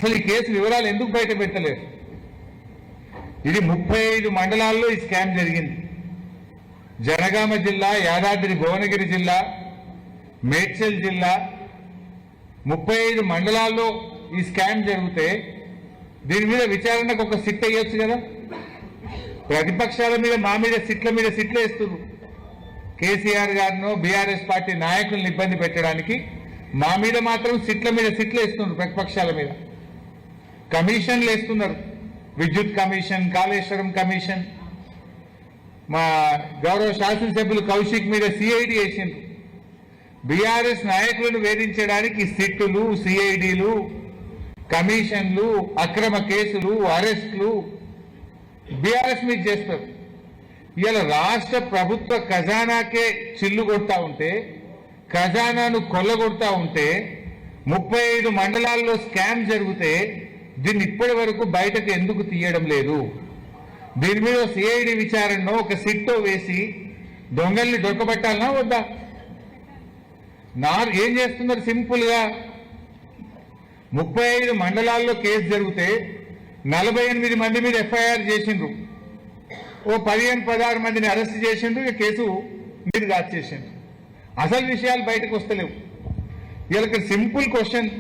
అసలు ఈ కేసు వివరాలు ఎందుకు బయట పెట్టలేరు? ఇది 35 మండలాల్లో ఈ స్కామ్ జరిగింది. జనగామ జిల్లా, యాదాద్రి భువనగిరి జిల్లా, మేడ్చల్ జిల్లా 35 మండలాల్లో ఈ స్కామ్ జరిగితే దీని మీద విచారణకు ఒక సిట్ వేయొచ్చు కదా. ప్రతిపక్షాల మీద మా మీద సిట్ల సిట్లు వేస్తున్నారు. కేసీఆర్ గారినో బీఆర్ఎస్ పార్టీ నాయకులను ఇబ్బంది పెట్టడానికి మా మీద మాత్రం సిట్లు వేస్తున్నారు. ప్రతిపక్షాల మీద కమిషన్లు వేస్తున్నారు. విద్యుత్ కమిషన్, కాళేశ్వరం కమిషన్, మా గౌరవ శాసనసభ్యులు కౌశిక్ మీద సిఐడి వేసిండ్రు. బీఆర్ఎస్ నాయకులను వేధించడానికి సిట్టులు, సిఐడిలు, కమిషన్లు, అక్రమ కేసులు, అరెస్టులు బీఆర్ఎస్ మీద చేస్తారు. ఇవాళ రాష్ట్ర ప్రభుత్వ ఖజానాకే చిల్లు కొడతా ఉంటే, ఖజానాను కొల్లగొడతా ఉంటే, 35 మండలాల్లో స్కామ్ జరిగితే దీన్ని ఇప్పటి వరకు బయటకు ఎందుకు తీయడం లేదు? దీని మీద సిఐడి విచారణలో ఒక సిట్టో వేసి దొంగల్ని దొరకబట్టాలనా వద్దా? ఏం చేస్తున్నారు? సింపుల్ గా 35 మండలాల్లో కేసు జరిగితే 48 మంది మీద ఎఫ్ఐఆర్ చేసిండ్రు. ఓ 15-16 మందిని అరెస్ట్ చేసిండ్రు. ఇక కేసు మీరు దాచేసిండ్రు. అసలు విషయాలు బయటకు వస్తలేవు. వీళ్ళకి సింపుల్ క్వశ్చన్,